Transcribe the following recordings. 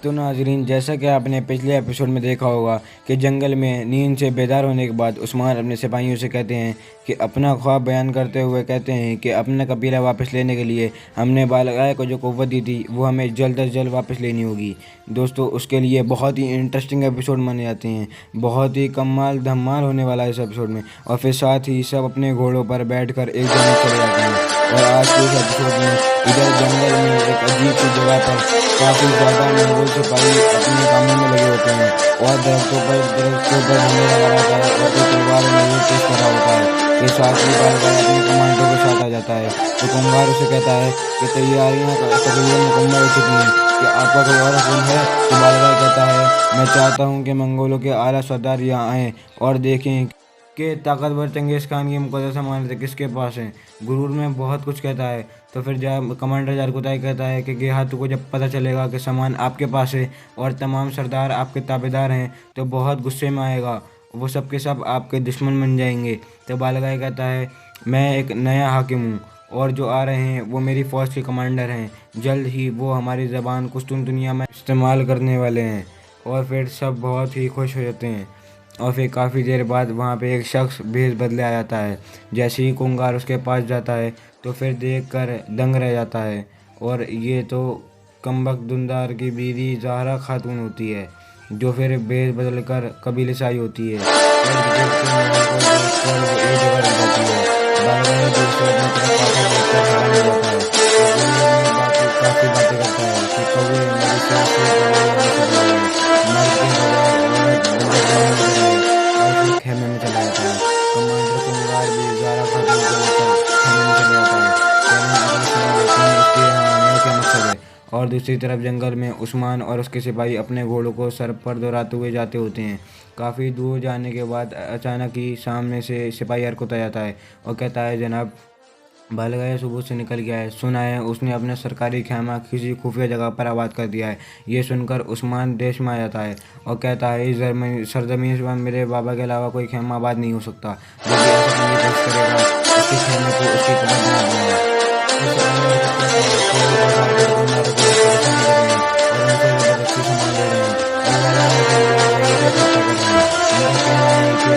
तो नाजरीन, जैसा कि आपने पिछले एपिसोड में देखा होगा कि जंगल में नींद से बेदार होने के बाद उस्मान अपने सिपाहियों से कहते हैं कि अपना ख्वाब बयान करते हुए कहते हैं कि अपना कबीला वापस लेने के लिए हमने बालगाय को जो कुव्वत दी थी वो हमें जल्द अज जल्द वापस लेनी होगी। दोस्तों, उसके लिए बहुत ही इंटरेस्टिंग एपिसोड माने जाते हैं। बहुत ही कमाल धमाल होने वाला है इस एपिसोड में। और फिर साथ ही सब अपने घोड़ों पर बैठकर एक जगह चले जाते हैं। और आज के इस एपिसोड में इधर जंगल में एक अजीब सी जगह पर काफ़ी ज़्यादा मंगोल सिपाही अपने कामों में लगे होते हैं और दरख्तों पर झंडे लगा रहता है और कोई तलवार में वो पेश कर रहा होता है कि साथ ही बालगाय अपने कमांडो के साथ आ जाता है। तो कुम्हार उसे कहता है कि तैयारियां तकरीबन मुकम्मल हो चुकी हैं, कि आपका कोई और हुक्म है। तो बालगाय कहता है, मैं चाहता हूं कि मंगोलों के आला सरदार यहाँ आएँ और देखें कि ताकतवर चंगेज़ खान की मुकद्दस अमानतें किसके पास हैं। गुरूर में बहुत कुछ कहता है। तो फिर कमांडर जारकुताई कहता है कि गेहातू को जब पता चलेगा कि सामान आपके पास है और तमाम सरदार आपके ताबेदार हैं तो बहुत गुस्से में आएगा, वो सब के सब आपके दुश्मन बन जाएंगे। तो बालगाय कहता है, मैं एक नया हाकिम हूँ और जो आ रहे हैं वो मेरी फ़ौज के कमांडर हैं। जल्द ही वो हमारी ज़बान कुश्तून दुनिया में इस्तेमाल करने वाले हैं। और फिर सब बहुत ही खुश हो जाते हैं। और फिर काफ़ी देर बाद वहाँ पे एक शख्स भेष बदले आ जाता है। जैसे ही कुंगार उसके पास जाता है तो फिर देखकर दंग रह जाता है। और ये तो कमबख्त दुंदार की बीवी ज़हरा खातून होती है, जो फिर भेष बदल कर कबीले से आई होती है और गिरते महल को देखकर वो एक जगह रुक जाती है। बालगाय भी उसे अपनी तरफ आता देखकर हैरान हो जाता है। तो गुरूर में बाकी काफ़ी बातें करता है कि कौवे मेरी सांस से बड़े होने से बड़े हैं, मर्द के बजाय औरत बंदर बनने की तरह है। और फिर खेमे में चला जाता है। कमांडर कुंगार भी ज़ारा खातून को लेकर खेमे में चला जाता है। कहने अगले समय देखेंगे इसके यहाँ आने का क्या मकसद है। और दूसरी तरफ जंगल में उस्मान और उसके सिपाही अपने घोड़ों को सर पर दोहराते हुए जाते होते हैं। काफ़ी दूर जाने के बाद अचानक ही सामने से सिपाही हरकत आ जाता है और कहता है, जनाब, बालगाय सुबह से निकल गया है। सुना है उसने अपना सरकारी खेमा किसी खुफिया जगह पर आबाद कर दिया है। ये सुनकर उस्मान देश में आ जाता है और कहता है, इस सरजमीन पर मेरे बाबा के अलावा कोई खेमा आबाद नहीं हो सकता। जो भी ऐसा करने की कोशिश करेगा उसके खेमे को उसकी कब्र बना दूंगा। इस आने हरकत कहता है कि वो बाजार के दुकानदारों को परेशान कर रहे हैं और उनसे ज़बरदस्ती सामान ले रहे हैं और बाजार के लिए वही खर्चा कर रहे हैं। उनका कहना है कि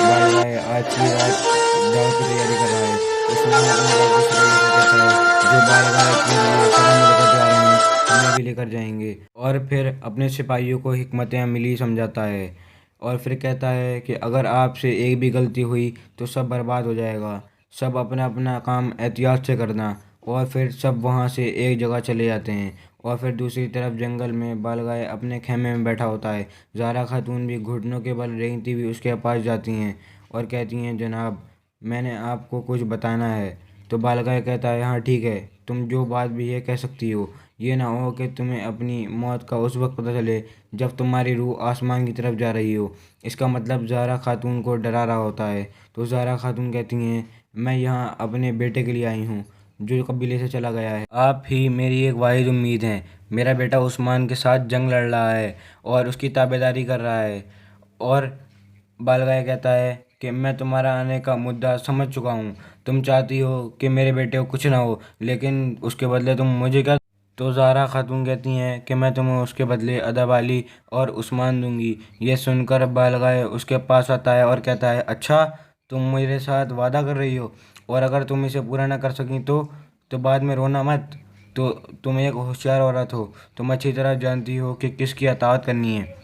बालगाय आज की रात दावत की तैयारी कर रहा है। उस्मान अपने बाकी सिपाहियों से कहता है, जो बालगाय के लिए शरण में लेकर जा रहे हैं हमें भी लेकर जाएंगे। और फिर अपने सिपाहियों को हिकमत अमली समझाता है और फिर कहता है कि अगर आपसे एक भी गलती हुई तो सब बर्बाद हो जाएगा। सब अपना अपना काम एहतियात से करना। और फिर सब वहाँ से एक जगह चले जाते हैं। और फिर दूसरी तरफ जंगल में बालगाय अपने खेमे में बैठा होता है। ज़ारा खातून भी घुटनों के बल रेंगती हुई उसके पास जाती हैं और कहती हैं, जनाब, मैंने आपको कुछ बताना है। तो बालगाय कहता है, हाँ ठीक है, तुम जो बात भी है कह सकती हो। ये ना हो कि तुम्हें अपनी मौत का उस वक्त पता चले जब तुम्हारी रूह आसमान की तरफ जा रही हो। इसका मतलब ज़ारा खातून को डरा रहा होता है। तो ज़ारा खातून कहती हैं, मैं यहाँ अपने बेटे के लिए आई हूँ जो कबीले से चला गया है। आप ही मेरी एक वाहिद उम्मीद हैं। मेरा बेटा उस्मान के साथ जंग लड़ रहा है और उसकी ताबेदारी कर रहा है। और बालगाय कहता है कि मैं तुम्हारा आने का मुद्दा समझ चुका हूँ। तुम चाहती हो कि मेरे बेटे को कुछ ना हो, लेकिन उसके बदले तुम मुझे क्या। तो ज़ारा खातून कहती हैं कि मैं तुम्हें उसके बदले अदब और उस्मान दूंगी। ये सुनकर बालगाय उसके पास आता है और कहता है, अच्छा, तुम मेरे साथ वादा कर रही हो और अगर तुम इसे पूरा ना कर सकी तो बाद में रोना मत। तो तुम एक होशियार औरत हो, तुम अच्छी तरह जानती हो कि किसकी अताअत करनी है।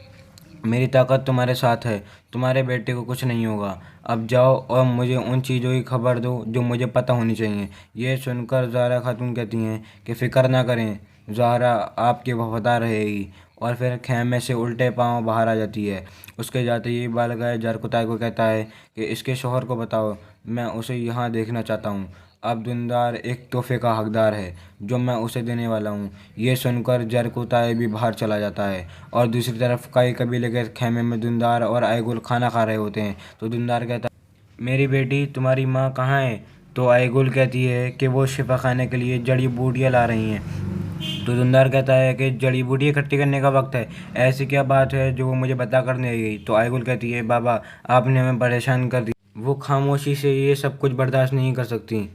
मेरी ताकत तुम्हारे साथ है, तुम्हारे बेटे को कुछ नहीं होगा। अब जाओ और मुझे उन चीज़ों की खबर दो जो मुझे पता होनी चाहिए। ये सुनकर ज़ारा खातून कहती हैं कि फ़िक्र ना करें, ज़ारा आपके वफादार रहेगी। और फिर खेमे से उल्टे पांव बाहर आ जाती है। उसके जाते ही बालगाय जारकुताई को कहता है कि इसके शौहर को बताओ, मैं उसे यहाँ देखना चाहता हूँ। अब दुंदार एक तोहफे का हकदार है जो मैं उसे देने वाला हूँ। ये सुनकर जरकुताई भी बाहर चला जाता है। और दूसरी तरफ कई कबीले के खेमे में दुंदार और आईगुल खाना खा रहे होते हैं। तो दुंदार कहता है, मेरी बेटी, तुम्हारी माँ कहाँ है। तो आईगुल कहती है कि वो शिफा खाने के लिए जड़ी बूटियाँ ला रही हैं। तो दुंदार कहता है कि जड़ी बूटी इकट्ठी करने का वक्त है, ऐसी क्या बात है जो वो मुझे बता कर नहीं गई। तो आईगुल कहती है, बाबा, आपने हमें परेशान कर दिया। वो खामोशी से ये सब कुछ बर्दाश्त नहीं कर सकती।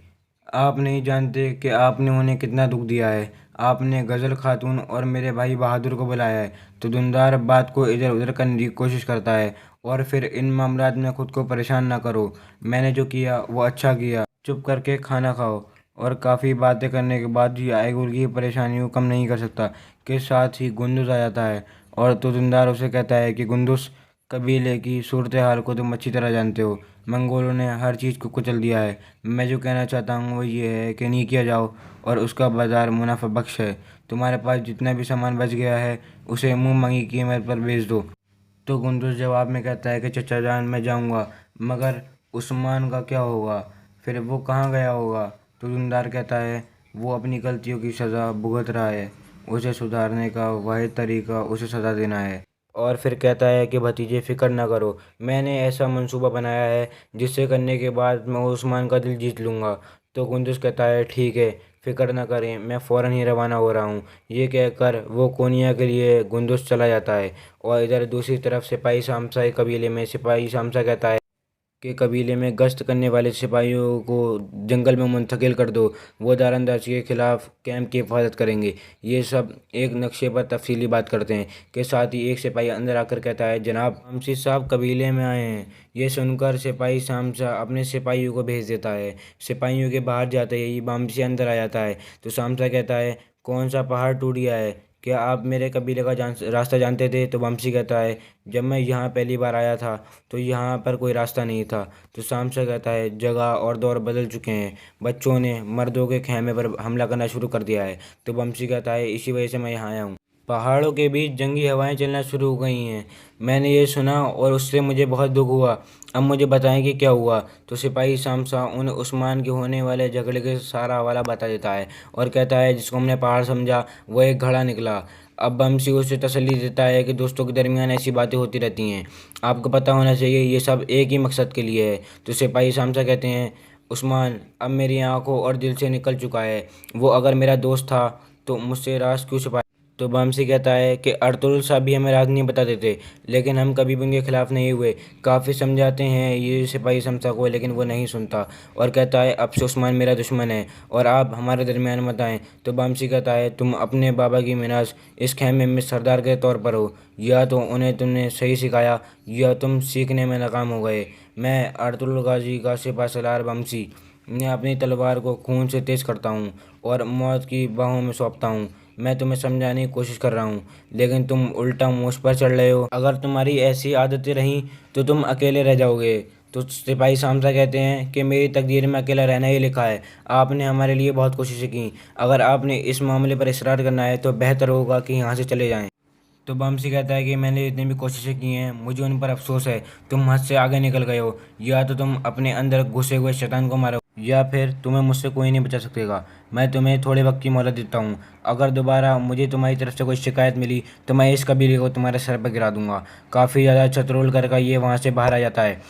आप नहीं जानते कि आपने उन्हें कितना दुख दिया है। आपने गज़ल खातून और मेरे भाई बहादुर को बुलाया है। तो धुंधार बात को इधर उधर करने की कोशिश करता है और फिर इन मामलात में खुद को परेशान ना करो। मैंने जो किया वो अच्छा किया। चुप करके खाना खाओ। और काफ़ी बातें करने के बाद भी आयगुल की परेशानी को कम नहीं कर सकता के साथ ही गुंदुस आ जाता है। और तो धुंधार उसे कहता है कि गुंदुस, कबीले की सूरत हाल को तुम अच्छी तरह जानते हो। मंगोलों ने हर चीज़ को कुचल दिया है। मैं जो कहना चाहता हूँ वो ये है कि नहीं किया जाओ और उसका बाज़ार मुनाफा बख्श है। तुम्हारे पास जितना भी सामान बच गया है उसे मुंह मंगी कीमत पर बेच दो। तो गुंदुस जवाब में कहता है कि चचा जान, मैं जाऊंगा, मगर उस्मान का क्या होगा? फिर वो कहाँ गया होगा? तो दुमदार कहता है वो अपनी गलतियों की सज़ा भुगत रहा है। उसे सुधारने का वाहिद तरीका उसे सज़ा देना है। और फिर कहता है कि भतीजे फ़िक्र ना करो, मैंने ऐसा मंसूबा बनाया है जिससे करने के बाद मैं उस्मान का दिल जीत लूँगा। तो कुंदुस कहता है ठीक है, फ़िक्र ना करें, मैं फ़ौरन ही रवाना हो रहा हूँ। ये कहकर वो कोनिया के लिए गुंदुस चला जाता है। और इधर दूसरी तरफ सिपाही शामसा के कबीले में सिपाही शामसा कहता है के कबीले में गश्त करने वाले सिपाहियों को जंगल में मुंतकिल कर दो। वो दारंदाजी के खिलाफ कैंप की हिफाजत करेंगे। ये सब एक नक्शे पर तफसीली बात करते हैं। के साथ ही एक सिपाही अंदर आकर कहता है जनाब, शामसी साहब कबीले में आए हैं। ये सुनकर सिपाही शामसा अपने सिपाहियों को भेज देता है। सिपाहियों के बाहर जाते ही बामसी अंदर आ जाता है। तो शामसा कहता है कौन सा पहाड़ टूट गया है? क्या आप मेरे कबीले का रास्ता जानते थे? तो वंशी कहता है जब मैं यहाँ पहली बार आया था तो यहाँ पर कोई रास्ता नहीं था। तो शामसा कहता है जगह और दौर बदल चुके हैं। बच्चों ने मर्दों के खेमे पर हमला करना शुरू कर दिया है। तो वंशी कहता है इसी वजह से मैं यहाँ आया हूँ। पहाड़ों के बीच जंगी हवाएं चलना शुरू हो गई हैं। मैंने ये सुना और उससे मुझे बहुत दुख हुआ। अब मुझे बताएं कि क्या हुआ। तो सिपाही शामसा उन्हें उस्मान के होने वाले झगड़े के सारा हवाला बता देता है और कहता है जिसको हमने पहाड़ समझा वो एक घड़ा निकला। अब बमसी उसे तसल्ली देता है कि दोस्तों के दरमियान ऐसी बातें होती रहती हैं, आपको पता होना चाहिए ये सब एक ही मकसद के लिए है। तो सिपाही शामसा कहते हैं उस्मान अब मेरी आंखों और दिल से निकल चुका है। वो अगर मेरा दोस्त था तो मुझसे राज क्यों छुपाया? तो बमसी कहता है कि अर्तुगरुल साहब भी हमें राज नहीं बता देते, लेकिन हम कभी भी उनके खिलाफ नहीं हुए। काफ़ी समझाते हैं ये सिपाही शमसा को, लेकिन वो नहीं सुनता और कहता है अब से उस्मान मेरा दुश्मन है और आप हमारे दरमियान मत आएँ। तो बमसी कहता है तुम अपने बाबा की मिनाज इस खेमे में सरदार के तौर पर हो, या तो उन्हें तुमने सही सिखाया या तुम सीखने में नाकाम हो गए। मैं अर्तुगरुल गाजी का सिपा सलार बमसी मैं अपनी तलवार को खून से तेज करता हूँ और मौत की बाहों में सौंपता हूँ। मैं तुम्हें समझाने की कोशिश कर रहा हूँ, लेकिन तुम उल्टा मुझ पर चढ़ रहे हो। अगर तुम्हारी ऐसी आदतें रहीं तो तुम अकेले रह जाओगे। तो सिपाही शामसा कहते हैं कि मेरी तकदीर में अकेला रहना ही लिखा है। आपने हमारे लिए बहुत कोशिशें की, अगर आपने इस मामले पर इसरार करना है तो बेहतर होगा कि यहाँ से चले जाएं। तो बमसी कहता है कि मैंने जितनी भी कोशिशें की हैं मुझे उन पर अफसोस है। तुम हद से आगे निकल गए हो। या तो तुम अपने अंदर घुसे हुए शैतान को मारो या फिर तुम्हें मुझसे कोई नहीं बचा सकेगा। मैं तुम्हें थोड़े वक्त की मोहलत देता हूँ। अगर दोबारा मुझे तुम्हारी तरफ से कोई शिकायत मिली तो मैं इस कबीले को तुम्हारे सर पर गिरा दूंगा। काफ़ी ज़्यादा छतरोल कर ये वहाँ से बाहर आ जाता है।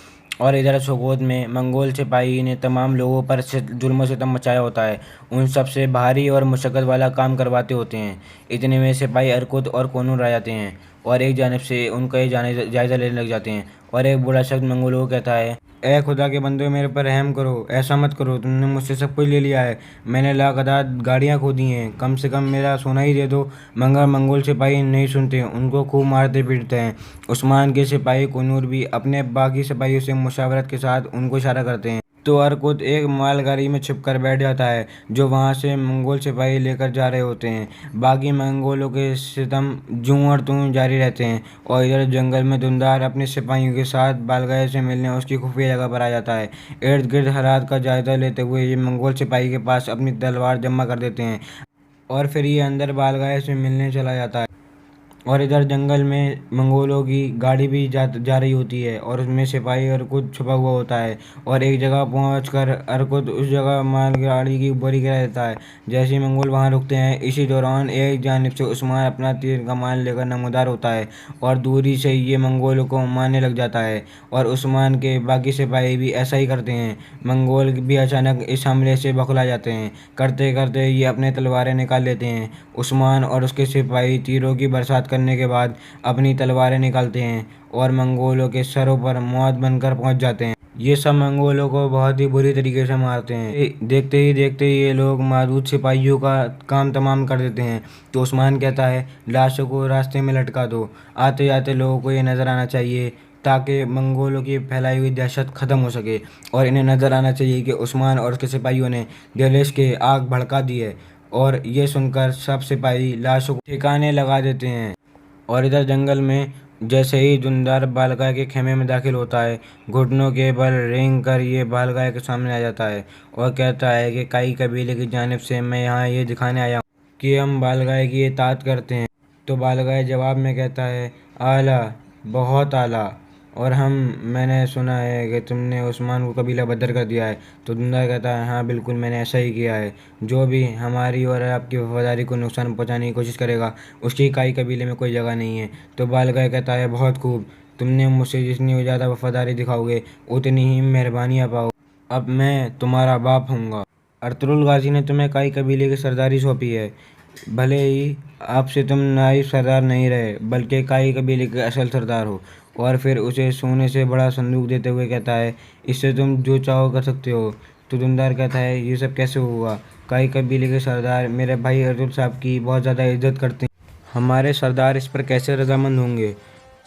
और इधर सोगोत में मंगोल सिपाही ने तमाम लोगों पर जुल्म सितम मचाया होता है। उन सबसे भारी और मुशक्क़त वाला काम करवाते होते हैं। इतने में सिपाही अरकुत और कोनूर आ जाते हैं और एक जानब से उनका ये जायज़ा लेने लग जाते हैं। और एक बूढ़ा शख्स मंगोलों को कहता है ए खुदा के बंदे, मेरे पर रहम करो, ऐसा मत करो, तुमने मुझसे सब कुछ ले लिया है। मैंने लाकदार गाड़ियाँ खो दी हैं, कम से कम मेरा सोना ही दे दो। मगर मंगोल सिपाही नहीं सुनते, उनको खूब मारते पीटते हैं। उस्मान के सिपाही कुनूर भी अपने बाकी सिपाहियों से मुशावरत के साथ उनको इशारा करते हैं। तो अरकुत एक मालगाड़ी में छिपकर बैठ जाता है जो वहाँ से मंगोल सिपाही लेकर जा रहे होते हैं। बाकी मंगोलों के सितम जूं और तूं जारी रहते हैं। और इधर जंगल में धुंधार अपने सिपाहियों के साथ बालगाय से मिलने उसकी खुफिया जगह पर आ जाता है। इर्द गिर्द हालात का जायजा लेते हुए ये मंगोल सिपाही के पास अपनी तलवार जमा कर देते हैं और फिर ये अंदर बालगाय से मिलने चला जाता है। और इधर जंगल में मंगोलों की गाड़ी भी जा रही होती है और उसमें सिपाही अरकुत छुपा हुआ होता है। और एक जगह पहुंचकर अरकुत उस जगह माल गाड़ी की बोरी गिरा देता है। जैसे ही मंगोल वहां रुकते हैं, इसी दौरान एक जानिब से उस्मान अपना तीर कमान लेकर नमूदार होता है और दूरी से ये मंगोलों को मारने लग जाता है। और उस्मान के बाकी सिपाही भी ऐसा ही करते हैं। मंगोल भी अचानक इस हमले से बौखला जाते हैं। करते करते ये अपने तलवारें निकाल लेते हैं। उस्मान और उसके सिपाही तीरों की बरसात करने के बाद अपनी तलवारें निकालते हैं और मंगोलों के सरों पर मौत बनकर पहुंच जाते हैं। ये सब मंगोलों को बहुत ही बुरी तरीके से मारते हैं। देखते ही देखते ये लोग मौजूद सिपाहियों का काम तमाम कर देते हैं। तो उस्मान कहता है लाशों को रास्ते में लटका दो, आते जाते लोगों को ये नज़र आना चाहिए ताकि मंगोलों की फैलाई हुई दहशत ख़त्म हो सके। और इन्हें नज़र आना चाहिए कि उस्मान और उसके सिपाहियों ने दहलीज के आग भड़का दी है। और ये सुनकर सब सिपाही लाशों को ठिकाने लगा देते हैं। और इधर जंगल में जैसे ही धुंधार बालगाय के खेमे में दाखिल होता है, घुटनों के बल रेंग कर ये बालगाय के सामने आ जाता है और कहता है कि काई कबीले की जानिब से मैं यहाँ ये दिखाने आया हूँ कि हम बालगाय की इताअत करते हैं। तो बालगाय जवाब में कहता है आला, बहुत आला। और मैंने सुना है कि तुमने उस्मान को कबीला बदर कर दिया है। तो धुंधार कहता है हाँ बिल्कुल, मैंने ऐसा ही किया है। जो भी हमारी और आपकी वफादारी को नुकसान पहुंचाने की कोशिश करेगा उसकी काई कबीले में कोई जगह नहीं है। तो बालगाय कहता है बहुत खूब, तुमने मुझसे जितनी ज़्यादा वफादारी दिखाओगे उतनी ही मेहरबानियाँ पाओ। अब मैं तुम्हारा बाप हूँगा। अर्तुगरुल गाजी ने तुम्हें काई कबीले की सरदारी सौंपी है। भले ही आपसे तुम नायब सरदार नहीं रहे बल्कि काई कबीले के असल सरदार हो। और फिर उसे सोने से बड़ा संदूक देते हुए कहता है इससे तुम जो चाहो कर सकते हो। तो दुमदार कहता है ये सब कैसे हुआ? काई कबीले के सरदार मेरे भाई अर्जुन साहब की बहुत ज़्यादा इज्जत करते हैं, हमारे सरदार इस पर कैसे रजामंद होंगे?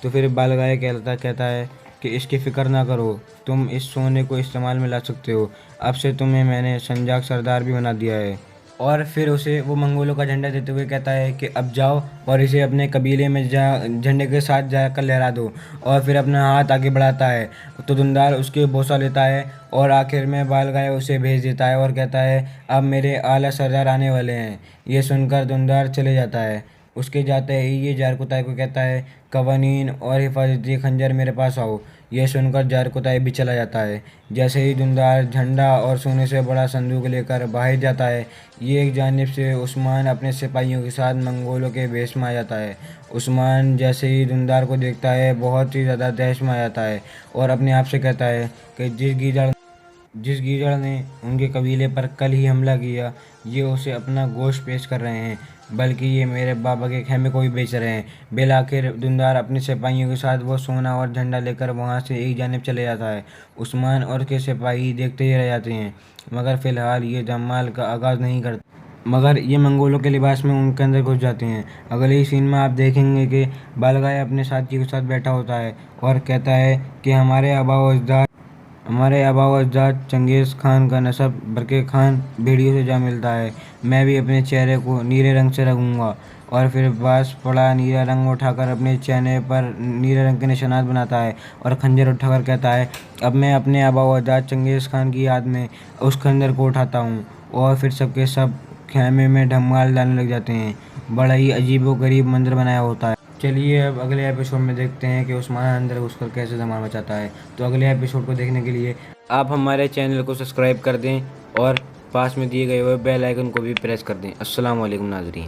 तो फिर बालगाय कहता है कि इसकी फ़िक्र ना करो, तुम इस सोने को इस्तेमाल में ला सकते हो। अब से तुम्हें मैंने संजाक सरदार भी बना दिया है। और फिर उसे वो मंगोलों का झंडा देते हुए कहता है कि अब जाओ और इसे अपने कबीले में जा झंडे के साथ जाकर लहरा दो। और फिर अपना हाथ आगे बढ़ाता है तो धुंधार उसके बोसा लेता है और आखिर में बालगाय उसे भेज देता है और कहता है अब मेरे आला सरदार आने वाले हैं। ये सुनकर धुंधार चले जाता है। उसके जाते ही ये जारकुताई को कहता है कवानीन और हिफाजती खंजर मेरे पास आओ। यह सुनकर जारकुताई भी चला जाता है। जैसे ही धुंधार झंडा और सोने से बड़ा संदूक लेकर बाहर जाता है, ये एक जानिब से उस्मान अपने सिपाहियों के साथ मंगोलों के भेष में आ जाता है। उस्मान जैसे ही धुंधार को देखता है बहुत ही ज़्यादा दहशत में आ जाता है और अपने आप से कहता है कि जिस गीदड़ ने उनके कबीले पर कल ही हमला किया ये उसे अपना गोश्त पेश कर रहे हैं, बल्कि ये मेरे बाबा के खेमे को भी बेच रहे हैं। बिलाखिर धुंधार अपने सिपाहियों के साथ वो सोना और झंडा लेकर वहाँ से एक जानिब चले जाता है। उस्मान और के सिपाही देखते ही रह जाते हैं, मगर फ़िलहाल ये जमाल का आगाज़ नहीं करते, मगर ये मंगोलों के लिबास में उनके अंदर घुस जाते हैं। अगले ही सीन में आप देखेंगे कि बालगाय अपने साथी के साथ बैठा होता है और कहता है कि हमारे आबा व अजदाद चंगेज़ खान का नसब बरके खान भेड़ियों से जा मिलता है। मैं भी अपने चेहरे को नीले रंग से रंगूंगा। और फिर बास पड़ा नीला रंग उठाकर अपने चेहरे पर नीले रंग के निशानात बनाता है और खंजर उठाकर कहता है अब मैं अपने आबा व अजदाद चंगेज़ खान की याद में उस खंजर को उठाता हूँ। और फिर सबके सब खेमे में धमाल डालने लग जाते हैं। बड़ा ही अजीबोगरीब मंजर बनाया होता है। चलिए अब अगले एपिसोड में देखते हैं कि उस्मान अंदर घुसकर कैसे धमाल मचाता है। तो अगले एपिसोड को देखने के लिए आप हमारे चैनल को सब्सक्राइब कर दें और पास में दिए गए हुए बेल आइकन को भी प्रेस कर दें। अस्सलाम वालेकुम नाज़रीन।